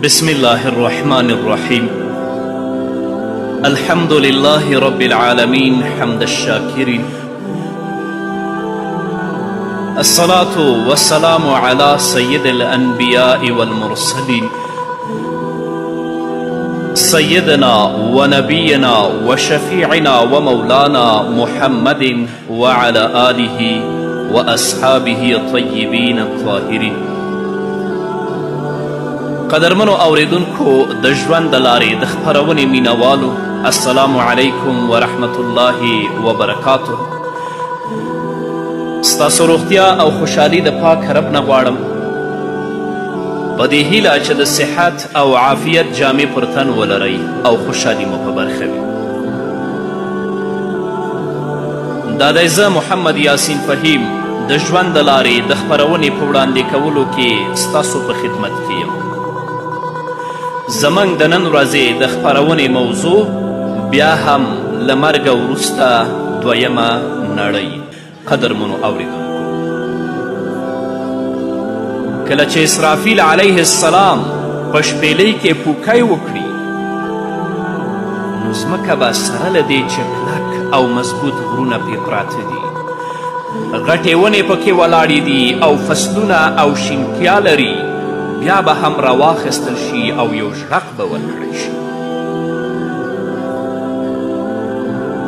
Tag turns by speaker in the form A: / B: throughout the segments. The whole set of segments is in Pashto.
A: بسم الله الرحمن الرحيم. الحمد لله رب العالمين حمد الشاكرين. الصلاة والسلام على سيد الأنبياء والمرسلين سيدنا ونبينا وشفيعنا ومولانا محمد وعلى آله وأصحابه الطيبين الطاهرين. قدرمنو اوریدونکو د ژوند د لارې د خپرونې مینوالو، السلام علیکم ورحمت الله وبرکاته. ستاسو روغتیا او خوشحالي د پاک رب نه غواړم، په دې هیله چې د صحت او عافیت جامې پر تن ولرئ او خوشحالي مو په برخه وي. دا دی زه محمد یاسین فهیم د ژوند د لارې د خپرونې په وړاندې کولو کې ستاسو په خدمت کې یم. زموږ د نن ورځې د خپرونې موضوع بیا هم له مرګه وروسته دویمه نړۍ. قدرمنو اوریدونکو، کله چې اسرافیل علیه السلام په شپېلۍ کې پوکی وکړي، نو ځمکه به سره له دې چې کلک او مضبوط غرونه پرې پراته دي، غټې ونې پکې ولاړې دي او فصلونه او شینکیا لري، بیا به هم راواخیستل شي او یو ژړق به ورکړی شي.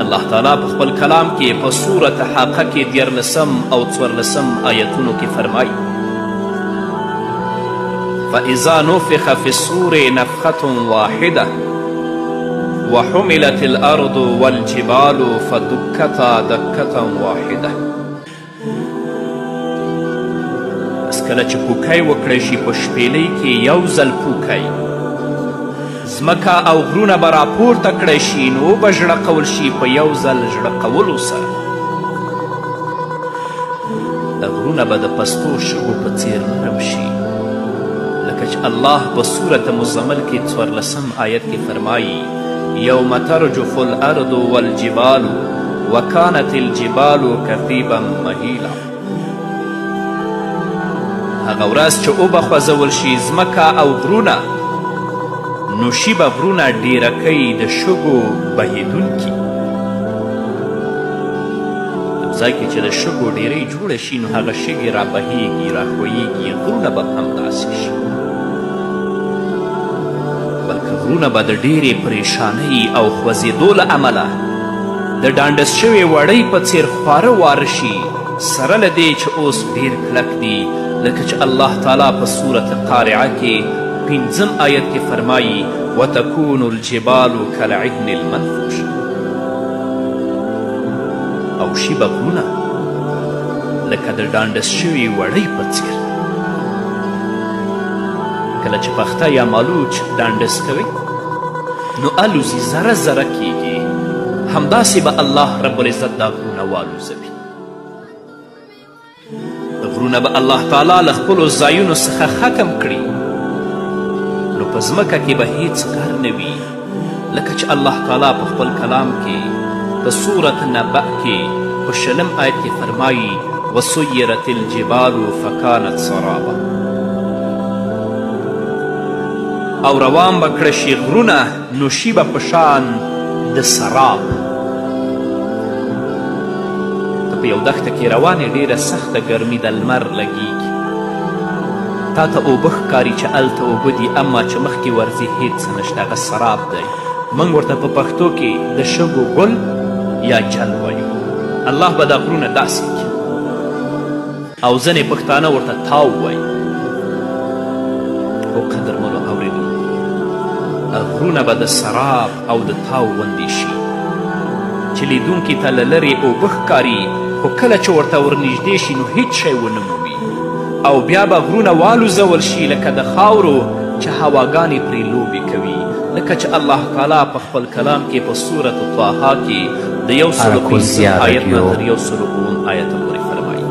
A: الله تعالی په خپل کلام کې په سورت حاقه کې 14 او 14 آیتونو کې فرمایي: فاذا نفخ في الصور نفخة واحدة وحملت الارض والجبال فدكتا دكة واحدة. کله چې پوکی وکړی شي په شپېلۍ کې یو ځل پوکی، ځمکه او غرونه به راپورته کړی شي، نو به ژړقول شي په یو ځل ژړقولو سره. غرونه به د پستو شګو په څیر نرم شي، لکه چې الله په صورت مزمل کې 14 آیت کې فرمایي: یوم ترجف الارض والجبال وکانت الجبال کثیبا مهیلا. هغه ورځ چې اوبه خوځول شي ځمکه او غرونه، نو شي به غرونه ډیرکۍ د شګو بهیدونکي. یو ځای کې چې د شګو ډیرۍ جوړه شي، نو هغه شګې رابهیږي، راښویږي، غرونه به همداسې شي. بلکې غرونه به د ډیرې پریشانۍ او خوځېدو له امله د ډانډس شوې وړۍ په څیر خواره واره شي، سره له دې چې اوس ډیر کلک دي، لکه چې الله تعالی په صورت قارعه کې 5 آیت کې فرمایي: وتكون الجبال كالعهن المنفوش. او شي به غرونه لکه د ډانډس شوي وړۍ په څیر. کله چې پخته یا مالوچ ډانډس کوي، نو الوزي، ذره ذره کیږي، همداسې به الله رب العزت دا غرونه والوزوي. غرونه به الله تعالی له خپلو ځایونو څخه ختم کړي، نو په ځمکه کې به هیڅ غر نه وي، لکه چې الله تعالی په خپل کلام کې په صورت نبأ کې په 20 آیت کې فرمایي: وسیرت الجبال فکانت سرابا. او روان به کړه شي غرونه، نو شي به په شان د سراب. په یو دښته کې روانې، ډیره سخته ګرمي د لمر لګیږي، تا ته اوبه ښکاري چې هلته اوبه دي، اما چې مخکې ورځې هیڅ نشته، هغه سراب دی. موږ ورته په پښتو کې د شګو ګل یا جل وایو. الله به دا غرونه داسې کړي، او ځینې پښتانه ورته تاو وایي. خو قدرمنو اورېدونکو، غرونه به د سراب او د تاو غوندې شي چې لیدونکي ته له لرې اوبه ښکاري، خو کله چې ورته ورنږدې شي، نو هیڅ شی ونه مومي. او بیا به غرونه والوزول شي لکه د خاورو چې هواګانې پرې لوبې کوي، لکه چې الله تعالی په خپل کلام کې په صورت طه کې د 105 آیت نه تر 107 آیت پورې فرمایي: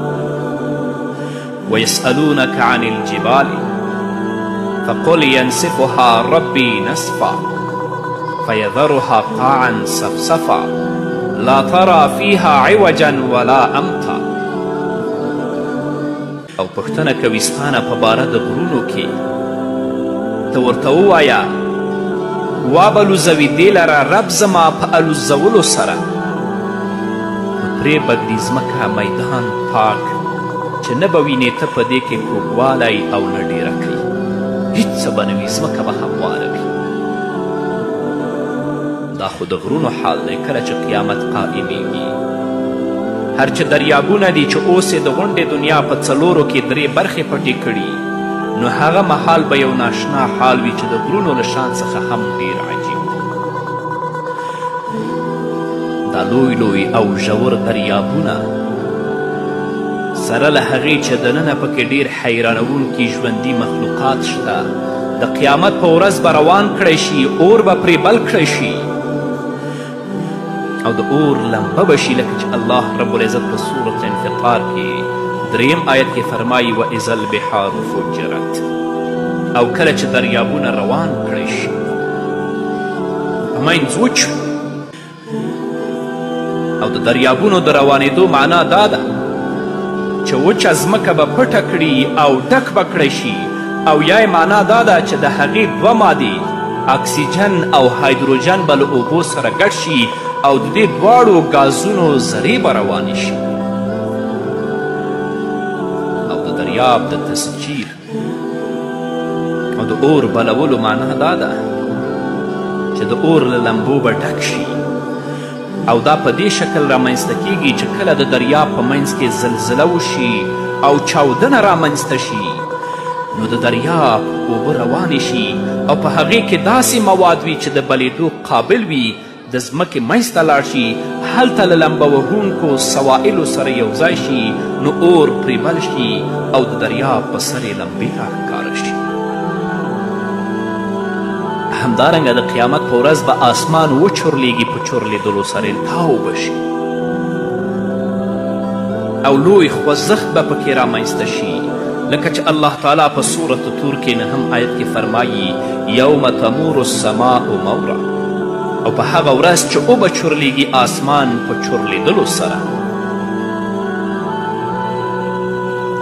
A: ویسألونک عن الجبال فقل ینسفها ربی نسفا فیذرها قاعا صفصفا لا ترى فيها عوجا ولا امتا. او پوښتنه کوي ستانه په باره د غرونو کې، ته ورته ووایه وابلوزوي دې لره رب زما په الوزولو سره، نو پرېږدي ځمکه میدان پاک چې نه به وینې ته په دې کې کوږوالی او نه ډیره کوي، هیڅ څه به نه وي، ځمکه به همواره وي. دا خو د غرونو حال دی کله چې قیامت قائمیږي. هر چې دریابونه دي چې اوس یې د غونډې دنیا په څلورو کې 3 برخې پټې کړي، نو هغه مهال به یو ناشنا حال وي چې د غرونو له شان څخه هم ډیر عجیب دی. دا لوی لوی او ژور دریابونه سره له هغې چې دننه پکې ډیر حیرانوونکي ژوندي مخلوقات شته، د قیامت په ورځ به روان کړی شي، اور به پرې بل کړی شي او د اور لمبه به شي، لکه چې الله رب العزت په سورة انفطار کې 3 آیت کې فرمایي وإذا البحار فجرت، او کله چې دریابونه روان کړی شي په منځ وچ، او د دریابونو د روانېدو معنا دا ده چې وچه ځمکه به پټه کړي او ډک به کړی شي، او یا یې معنا دا ده چې د هغې 2 مادې اکسیجن او هایدروجن به له اوبو سره ګډ شي او د دې دواړو ګازونو ذرې به روانې شي. او د دریاب د تسجیل او د اور بلولو معنا دا ده چې د اور له لمبو به ډک شي، او دا په دې شکل رامنځته کیږي چې کله د دریاب په منځ کې زلزله وشي او چاودنه رامنځته شي، نو د دریاب اوبه روانې شي او په هغې کې داسې مواد وي چې د بلیدو قابل وي، د ځمکې منځ ته لاړ شي، هلته له لمبه وهونکو سوایلو سره یو ځای شي، نو اور پرې بل شي او د دریاب په سر یې لمبې راښکاره شي. همدارنګه د قیامت په ورځ به آسمان وچورلیږي، په چورلیدلو سره یې تاو به شي او لوی خوځښت به پکې رامنځته شي، لکه چې الله تعالی په سورة طور کې 9 آیت کې فرمایي یوم تمور السماء مورا، او په هغه ورځ چې اوبه چورلیږي آسمان په چورلیدلو سره،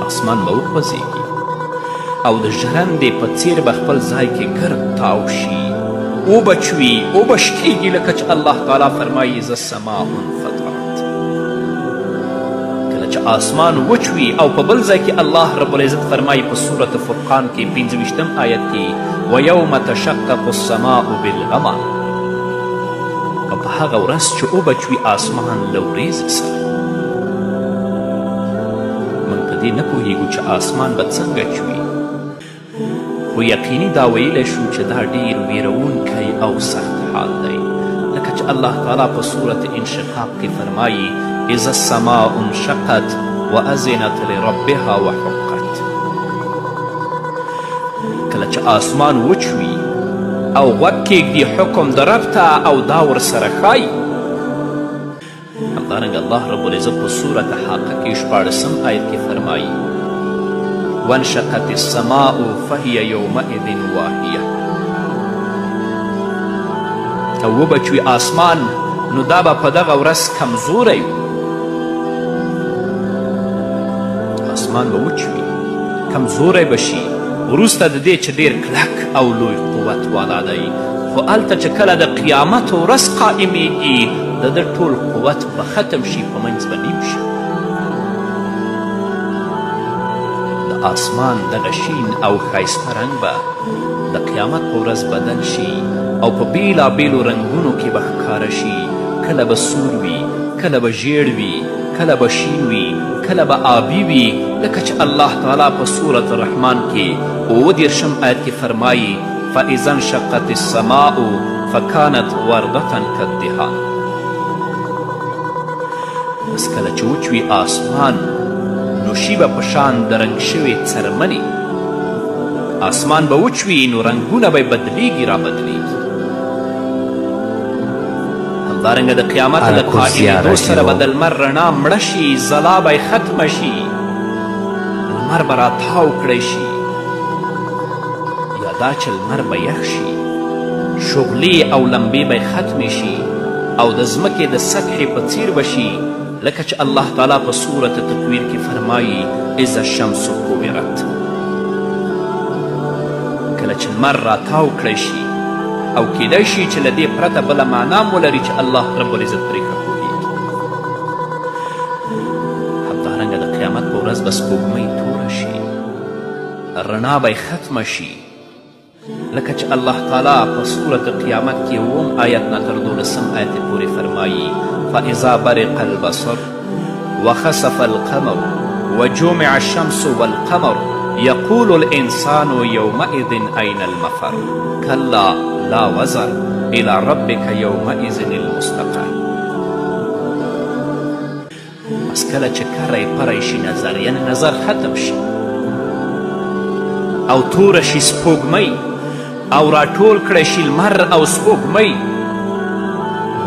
A: آسمان به وخوځېږي او د ژرندې په څیر به خپل ځای کې ګرد تاو شي، اوبه چوي، اوبه شکیږي، لکه چې الله تعالی فرمایي اذا السماء انفطرت. کله چې آسمان وچوي او په بل ځای کې الله رب العزت فرمایي په سورة فرقان کې 25 آیت کې ویوم تشقق السماء بالغمام، او په هغه ورځ چې اوبه چوي آسمان له وریځې سره. موږ په دې نه پوهیږو چې آسمان به څنګه چوي، خو یقیني دا ویلی شو چې دا ډیر ویرونکی او سخت حال دی، لکه چې الله تعالی په سورة انشقاق کې فرمایي اذا السماء انشقت واذنت لربها وحقت. کله چې آسمان وچوي او غوږ کیږدي حکم د رب ته او دا ورسره ښایي. همدارنګه الله رب العزت په سورة حاقه کې 14 آیت کې فرمایي وانشقت السماء فهي يومئذ واهیه، که وبچوي آسمان نو دا به په دغه ورځ کمزوری وي، آسمان به وچوي، کمزوری به شي، وروسته د دې چې ډیر کلک او لوی قوت والا دی، خو هلته چې کله د قیامت ورځ قائمیږي د ده ټول قوت به ختم شي، په منځ به نیم شي. آسمان دغه شین او ښایسته رنګ به د قیامت په ورځ بدل شي او په بیلابیلو رنګونو کې به ښکاره شي، کله به سور وي، کله به ژیړ وي، کله به شین وي، کله به آبي وي، لکه چې الله تعالی په سورة الرحمن کې 29 آیت کې فرمایي فاذا انشقت السماء فکانت وردة کالدهان. بس کله چې وچوي آسمان نو شي به په شان د رنګ شوې څرمنې، آسمان به وچوي نو رنګونه به بدلیږي را بدلیږي. همدارنګه د قیامت له قائمېدو سره به د لمر رڼا مړه شي، ځلا به یې ختمه شي، لمر به راتاو کړی شي، یا دا چې لمر به یخ شي، شغلې او لمبې به یې ختمې شي او د ځمکې د سطحې په څیر به شي، لکه چې الله تعالی په سورة تکویر کې فرمایي اذا الشمس کورت. کله کله چې لمر راتاو کړی شي او کیدای شي چې له دې پرته بله معنا هم ولري چې الله رب العزت پرې ښه پوهېږي. همدارنګه د قیامت په ورځ به سپوږمۍ توره شي، رڼا به ختمه شي، لکه چې الله تعالی په صورت قیامت کې 9 آیت نه تر 12 آیت پورې فرمایي فاذا برق البصر وخسف القمر وجمع الشمس والقمر يقول الإنسان يومئذ أين المفر كلا لا وزر إلى ربك يومئذ المستقر. بس کله چې کری پری شي نظر، یعنی نظر ختم شي او توره شي سپوږمۍ او راټول کړی شي لمر او سپوږمۍ،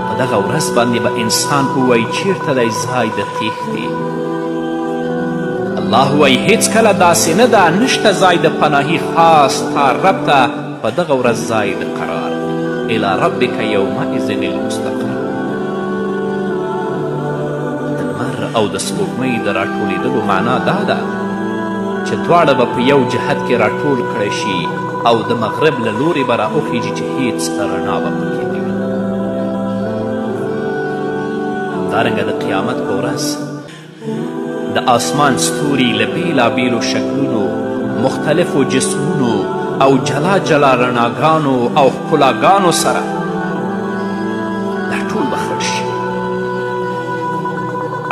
A: په دغه ورځ باندې به انسان ووایي چیرته دی ځای د تیښتې. الله وایي هیڅکله داسې نه ده، نشته ځای د پناهي خاص تا رب ته په دغه ورځ ځای د قرار. الی ربک یومئذ المستقر. د لمر او د سپوږمۍ د راټولېدلو معنا دا ده چې دواړه به په یو جهت کې راټول کړی شي او د مغرب له لورې به راوخیږي چې هیڅ رڼا به پکې نه وي. همدارنګه د قیامت په ورځ د آسمان ستوري له بېلابېلو شکلونو، مختلفو جسمونو او جلا جلا رڼاګانو او ښکلاګانو سره دا ټول به خړ شي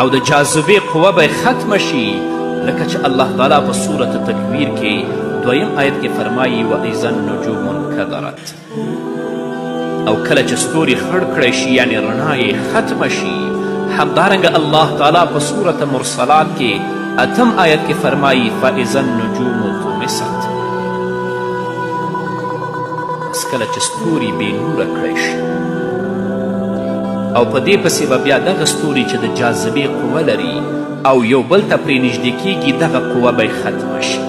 A: او د جاذبې قوه به ختمه شي، لکه چې الله تعالی په صورت تکویر کې 2 آیت کې فرمایي واذا النجوم انکدرت. او کله چې ستوري خړ کړی شي یعنی رڼا یې ختمه شي. همدارنګه الله تعالی په صورت مرسلات کې 8 آیت کې فرمایي فاذا النجوم طمست. بس کله چې ستوري بې نوره کړی شي او په دې پسې به بیا دغه ستوري چې د جاذبې قوه لري او یو بل ته پرې نږدې کیږي دغه قوه به ختمه شي،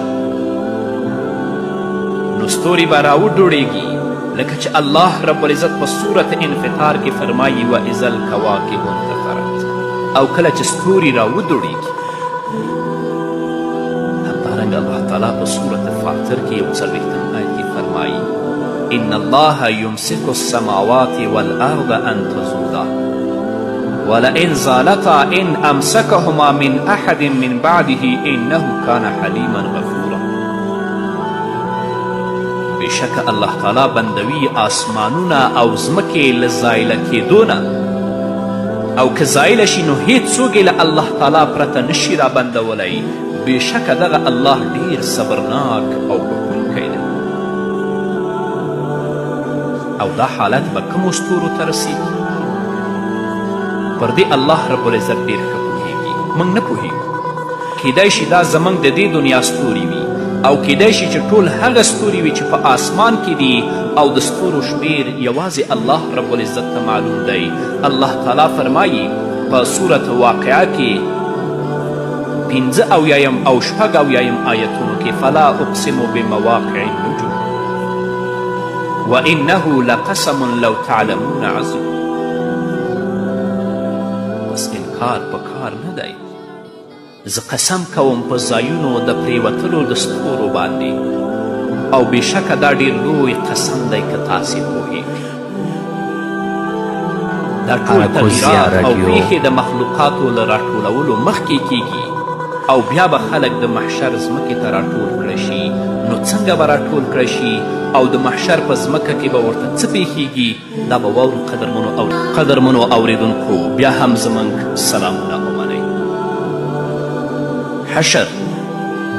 A: نو ستوري به راوډوړېږي، لکه چې الله رب العزت په صورت انفطار کې فرمایي واذا الکواکب انتثرت. او کله چې ستوري راودوړېږي. همدارنګه الله تعالی په صورت فاطر کې 40 آیت کې فرمایي ان الله یمسک السماوات والارض ان تزولا ولئن زالتا ان امسكهما من احد من بعده انه كان حلیما غفورا. بېشکه الله تعالی بندوي آسمانونه او ځمکې له زایله کېدو نه، او که زایله شي نو هیڅوک یې له الله تعالی پرته نشي رابندولی. بېشکه دغه الله ډیر صبرناک او بښونکی دی. او دا حالت به کومو ستورو ته رسیږي؟ پر دې الله رب العزت ډېر ښه پوهېږي، موږ نه پوهېږو. کیدای شي دا زموږ د دې دنیا ستوري وي او کیدای شي چې ټول هغه ستوري وي چې په آسمان کې دي او د ستورو شمیر یوازې الله رب العزت ته معلوم دی. الله تعالی فرمایي په صورت واقعه کې 75 او 76 آیتونو کې فلا اقسم بمواقع النجوم وانه لقسم لو تعلمون عظیم. بس انکار په کار نه دی. زه قسم کوم په ځایونو د پریوتلو د ستورو باندې او بېشکه دا ډېر لوی قسم دی که تاسې پوهېږئ. دا ټول تغییرات او پیښې د مخلوقاتو له راټولولو مخکې کیږي او بیا به خلک د محشر ځمکې ته راټول کړی شي. نو څنګه به راټول کړی شي او د محشر په ځمکه کې به ورته څه پیښیږي؟ دا به واورو قدرمنو اوریدونکو. بیا هم زموږ سلامونه ومنئ. حشر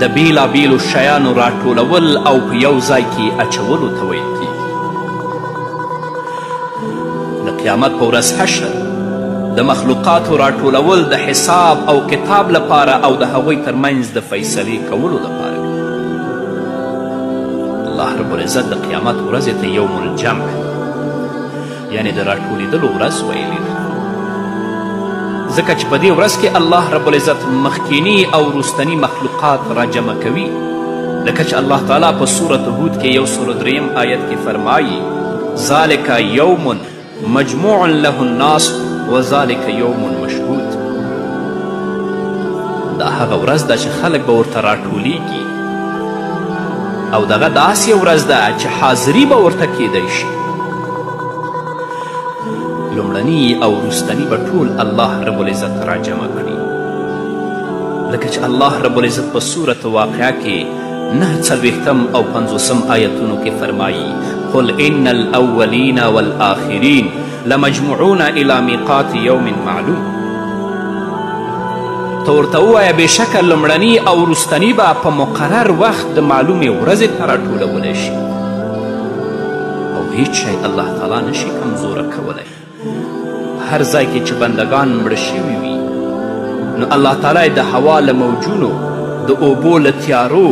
A: د بیلابیلو شیانو راټولول او په یو ځای کې اچولو ته ویل کیږي. د قیامت په ورځ حشر د مخلوقاتو راټولول د حساب او کتاب لپاره او د هغوی ترمنځ د فیصلې کولو لپاره. الله رب العزت د قیامت ورځې ته یوم الجمع یعنی د راټولېدلو ورځ ویلې ده، ځکه چې په دې ورځ کې الله رب العزت مخکینی او وروستني مخلوقات راجمع کوي، لکه چې الله تعالی په صورت هود کې 103 آیت کې فرمایي ذلک یوم مجموع له الناس وذلک یوم مشهود. دا هغه ورځ ده چې خلک به ورته راټولیږي او دغه داسې ورځ ده چې حاضري به ورته کیدی شي. لومړني او وروستني به ټول الله رب العزت راجمع کړي، لکه چې الله رب العزت په صورت واقعه کې 49 او 50 آیتونو کې فرمایي قل ان الاولین والآخرین لمجموعون الى میقات یوم معلوم. ته ورته ووایه بېشکه لومړني او وروستني به په مقرر وخت د معلومې ورځې ته راټولولی شي او هیڅ شی الله تعالی نشي کمزوره کولی. هر ځای کې چې بندگان مړه شوي وي نو الله تعالی د هوا له موجونو، د اوبو له تیارو،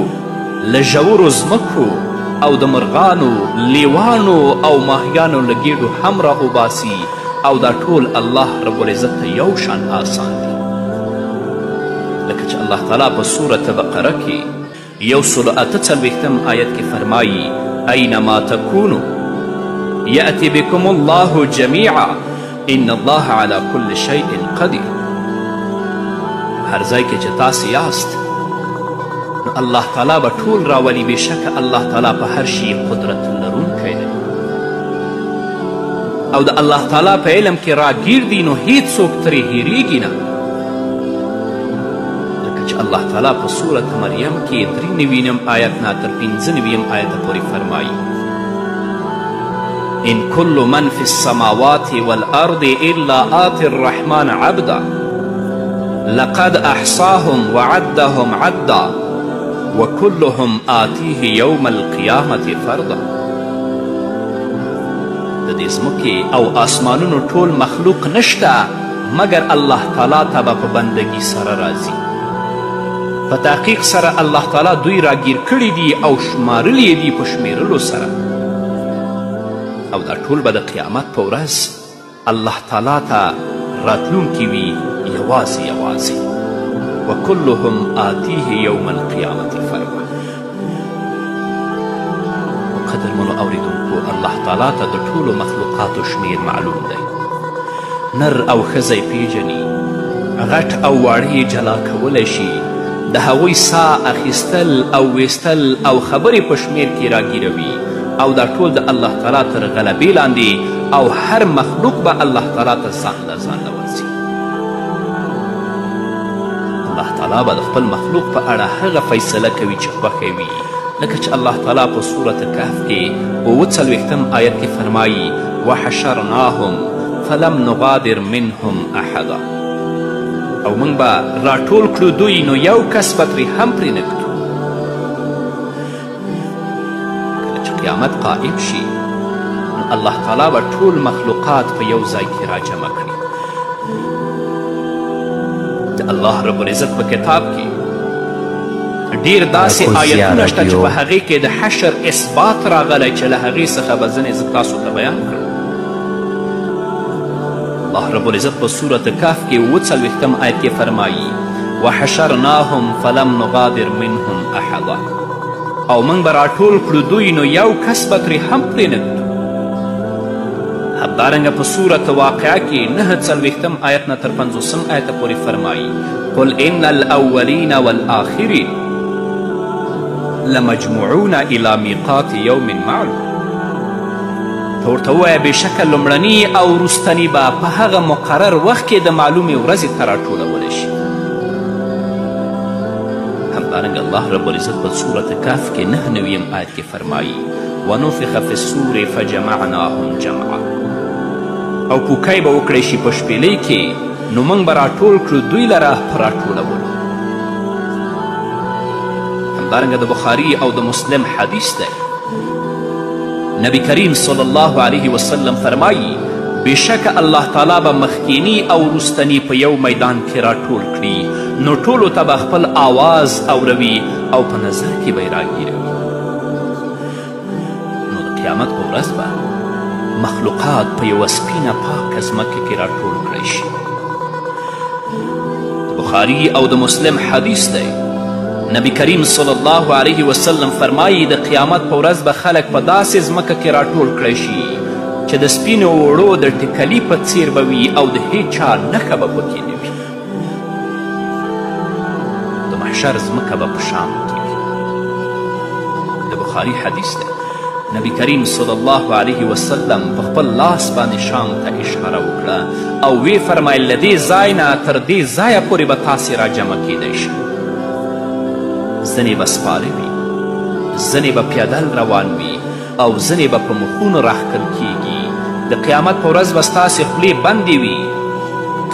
A: له ژورو ځمکو او د مرغانو، لیوانو او ماهیانو له ګېډو هم را اوباسي او دا ټول الله رب العزت ته یو شان آسان دي. لکه چې الله تعالی په صورت بقره کې 148 آیت کې فرمایي اینما تکونو یأتی بکم الله جمیعا ان الله على كل شیء قدیر. هر ځای کې چې تاسې یاست نو الله تعالی به ټول راولي، بېشکه الله تعالی په هر شي قدرت لرونکی دی او د الله تعالی په علم کې راګیر دي نو هیڅ څوک ترې هیریږي نه. لکه چې الله تعالی په صورت مریم کې 93 آیت نه تر 95 آیته پورې فرمایي ان كل من في السماوات والأرض إلا آتي الرحمن عبدا لقد أحصاهم وعدهم عدا وكلهم آتيه يوم القيامة فردا. د دې ځمکې او آسمانونو ټول مخلوق نشته مګر الله تعالی ته به په بندګي سره راځي. په تحقیق سره الله تعالی دوی راګیر کړي دي او شمارلی دي په شمیرلو سره او دا ټول به د قیامت په ورځ الله تعالی ته راتلونکي وي یوازې یوازې. وکلهم آتیه یوم القیامت فردا. قدرمنو اوریدونکو، الله تعالی ته د ټولو مخلوقاتو شمیر معلوم دی. نر او ښځی پیژني، غټ او واړه یې جلا کولی شي، د هغوی سا اخیستل او ویستل او خبرې په شمیر کې راګیروي او دا ټول د الله تعالی تر غلبې لاندې او هر مخلوق به الله تعالی ته ځان له ځانه ورځي. الله تعالی به د خپل مخلوق په اړه هغه فیصله کوي چې خوښه وي، لکه چې الله تعالی په صورت کهف کې 43 آیت کې فرمایي وحشرناهم فلم نغادر منهم احدا. او موږ به راټول کړو دوی نو یو کس به ترې هم پرې نه کړو. قیامت قائم شي نو الله تعالی به ټول مخلوقات په یو ځای کې راجمع کړي. د الله رب العزت په کتاب کې ډیر داسې آیتونه شته چې په هغې کې د حشر اثبات راغلی چې له هغې څخه به ځینې زه تاسو ته بیان کړم. الله رب العزت په صورت کهف کې 43 آیت کې فرمایي وحشرناهم فلم نغادر منهم احدا. او موږ به راټول کړو دوی نو یو کس به ترې هم پرې نه کړو. همدارنګه په صورت واقعه کې 49 آیت نه تر 50 آیته پورې فرمایي قل ان الاولین والآخرین لمجموعون الى میقات یوم معلوم. ته ورته ووایه بېشکه لومړني او وروستني به په هغه مقرر وخت کې د معلومې ورځې ته راټولولی شي. همدارنګه الله رب العزت په صورت کهف کې 99 آیت کې فرمایي ونفخ فی الصور فجمعناهم جمعا. او پوکی به وکړی شي په شپېلۍ کې نو موږ به راټول کړو دوی لره په راټولولو. همدارنګه د بخاري او د مسلم حدیث دی. نبی کریم صلی الله علیه وسلم فرمایي بېشکه الله تعالی به مخکینی او وروستني په یو میدان کې راټول کړي نو ټولو ته به خپل آواز اوروي او په نظر کې به یې راګیروي. نو د قیامت په ورځ به مخلوقات په یوه سپینه پاکه ځمکه کې راټول کړی شي. د بخاري او د مسلم حدیث دی. نبی کریم صلی الله علیه وسلم فرمایي د قیامت په ورځ به خلک په داسې ځمکه کې راټول کړی شي چې د سپینو وړو د ټکلي په څیر به وي او د هیچا نښه به پکې نه وي. د محشر ځمکه به په شام کې وي. د بخاري حدیث دی. نبی کریم صلی الله علیه وسلم په خپل لاس باندې شام ته اشاره وکړه او وی فرمایل له دې ځای نه تر دې ځایه پورې به تاسې راجمع کیدی شي. ځینې به سپاره وي، ځینې به پیدل روان وي او ځینې به په مخونو راښکل کیږي. د قیامت په ورځ به ستاسې خولې بندې وي.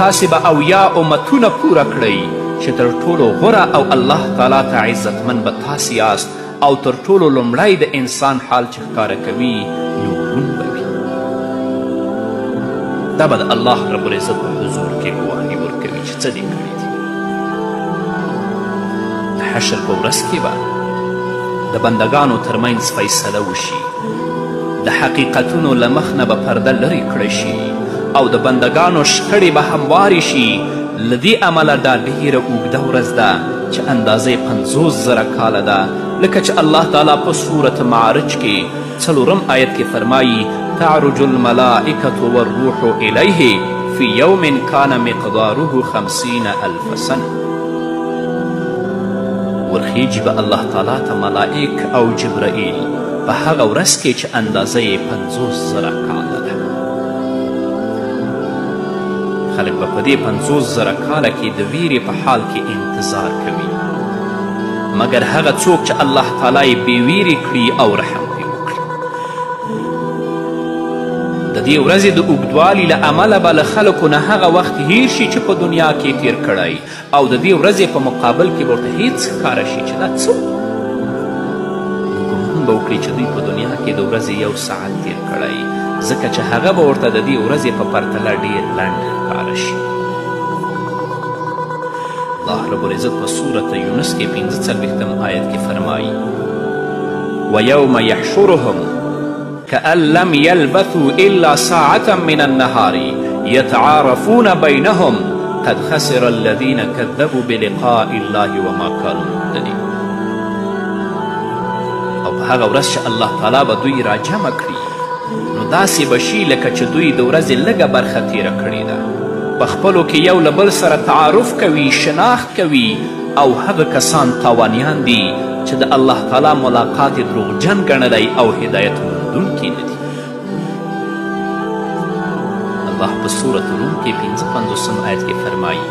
A: تاسې به اویا امتونه پوره کړئ چې تر ټولو غوره او الله تعالی ته عزتمن به تاسې یاست او تر ټولو لومړی د انسان حال چې ښکاره کوي نورون به وي. دا به د الله رب العزت په حضور کې ګواهي ورکوي چې څه دې کړي دي. د حشر په ورځ کې به د بندگانو ترمنځ فیصله وشي. د حقیقتونو له مخ نه به پرده لرې کړی شي او د بندگانو شخړې به هموارې شي. له دې امله دا ډیره اوږده ورځ ده چې اندازې 50,000 کاله ده، لکه چې الله تعالی په صورت معارج کې 4 آیت کې فرمایي تعرج الملائکة والروح الیه فی یوم کان مقداره 50,000 سنه. ورخیجي به الله تعالی ته ملائک او جبرائیل په هغه ورځ کې چې اندازه یې 50,000 کاله ده. خلک به په دې 50,000 کاله کې د ویرې په حال کې انتظار کوي، مګر هغه څوک چې الله تعالی یې بې ویرې کړي او رحم پرې وکړي. د دې ورځې د اوږدوالي له امله به له خلکو نه هغه وخت هیر شي چې په دنیا کې تیر کړی او د دې ورځې په مقابل کې به ورته هیڅ ښکاره شي چې دا څه ګمان به وکړي چې دوی په دنیا کې د ورځې 1 ساعت تیر کړی، ځکه چې هغه به ورته د دې ورځې په پرتله ډیر لنډ ښکاره شي. الله رب العزت په صورت یونس کې 45 آیت کې فرمایي ویوم یحشرهم کأن لم یلبثوا الا ساعة من النهار یتعارفون بینهم قد خسر الذین کذبوا بلقاء الله وما كانوا مهتدین. او په هغه ورځ چې الله تعالی به دوی راجمع کړي نو داسې به شي لکه چې دوی د ورځې لږه برخه تیره کړې ده. په خپلو کې یو له بل سره تعارف کوي، شناخت کوي او هغه کسان تاوانیان دي چې د الله تعالی ملاقات یې دروغجن ګڼلی او هدایت موندونکي نه دي. الله په صورت روم کې 55 آیت کې فرمایي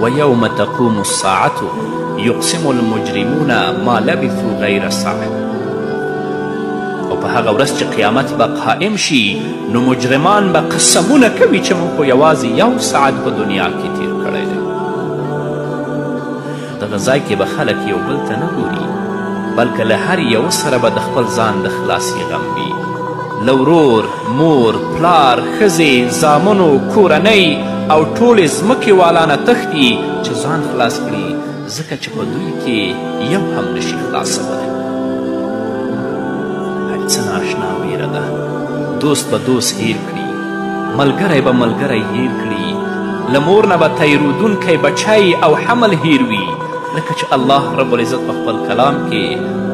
A: ویوم تقوم الساعة یقسم المجرمون ما لبثوا غیر ساعة. او په هغه ورځ چې قیامت به قائم شي نو مجرمان به قسمونه کوي چې موږ خو یوازې 1 ساعت په دنیا کې تیر کړی دی. دغه ځای کې به خلک یو بل ته نه ګوري بلکې له هر یو سره به د خپل ځان د خلاصي غم وي. له ورور، مور، پلار، ښځې، زامنو، کورنۍ او ټولې ځمکې والا نه تښتي چې ځان خلاص کړي، ځکه چې په دوی کې یو هم نشي خلاصولی. څه ناشنا ویره ده. دوست به دوست هیر کړي، ملګری به ملګری هیر کړي، له مور نه به تیرودونکی بچی او حمل هیر وي، لکه چې الله رب العزت په خپل کلام کې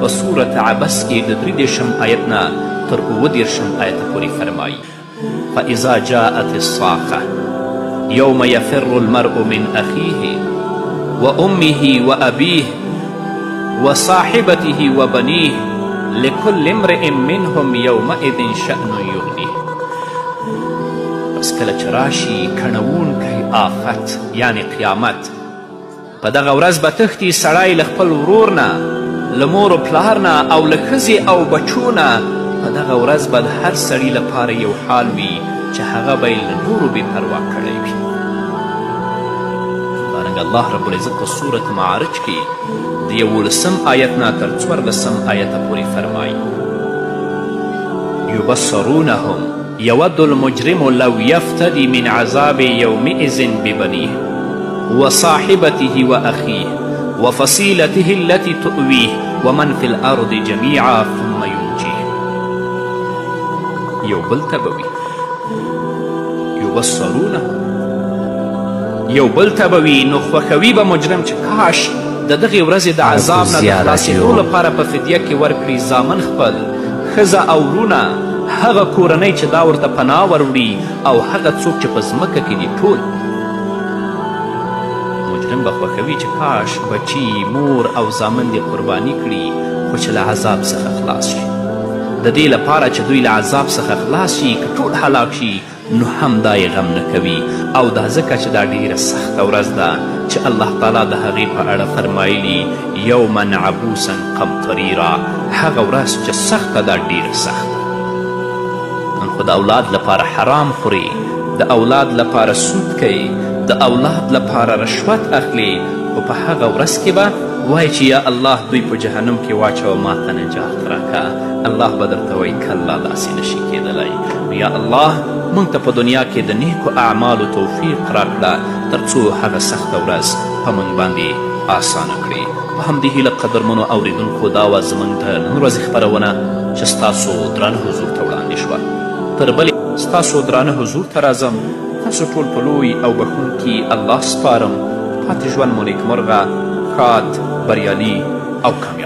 A: په صورت عبس کې د 33 آیت نه تر 29 آیت پورې فرمایي فاذا جاءت الصاخة یوم یفر المرء من اخیه وامه وابیه وصاحبته وبنیه لكل امرئ منهم یومئذ شأن یغنیه. پس کله چې راشي کڼوونکی آفت یعنی قیامت، په دغه ورځ به تښتي سړی له خپل ورور نه، له مور و پلار نه او له ښځې او بچو نه. په دغه ورځ به د هر سړي لپاره یو حال وي چې هغه به یې له نورو بې پروا کړی وي. همدارنګه الله رب العزت په صورت معارج کې د 11 آیت نه تر 14 آیته پورې فرمایي یبصرونهم یود المجرم لو یفتدي من عذاب یومئذ ببنیه وصاحبته وأخیه وفصیلته التي تؤویه ومن في الأرض جميعا ثم ينجیه. یو بل ته به وي یبصرونه، یو بل ته به وي نو خوښوي به مجرم چې کاش د دغې ورځې د عذاب نه د خلاصېدو لپاره په فدیه کې ورکړي زامن خپل، ښځه او ورونه، هغه کورنۍ چې دا ورته پناه وروړي او هغه څوک چې په ځمکه کې دي ټول. مجرم به خوښوي چې کاش بچي، مور او زامن دې قرباني کړي، خو چې له عذاب څخه خلاص شي. د دې لپاره چې دوی له عذاب څخه خلاص شي که ټول هلاک شي نو هم دا یې غم نه کوي. او دا ځکه چې دا ډیره سخته ورځ ده چې الله تعالی د هغې په اړه فرمایلي یوما عبوسا قمطریرا، هغه ورځ چې سخته ده ډیره سخته. نن خو د اولاد لپاره حرام خوري، د اولاد لپاره سود کوي، د اولاد لپاره رشوت اخلي، خو په هغه ورځ کې به وایي چې یا الله دوی په جهنم کې واچوه ما ته نجات راکه. الله به درته وایي کله داسې نشي کیدلی. یا الله موږ ته په دنیا کې د نیکو اعمالو توفیق راکړه تر څو هغه سخته ورځ په موږ باندې آسانه کړي. په همدې هیله قدرمنو اوریدونکو دا وه زموږ د نن ورځې خپرونه چې ستاسو درانه حضور ته وړاندې شوه. تر بلې ستاسو درانه حضور ته راځم، تاسو ټول په لوی او بښونکي الله سپارم. پاتې ژوند مو نیکمرغه، ښاد، بریالي او کامیاب.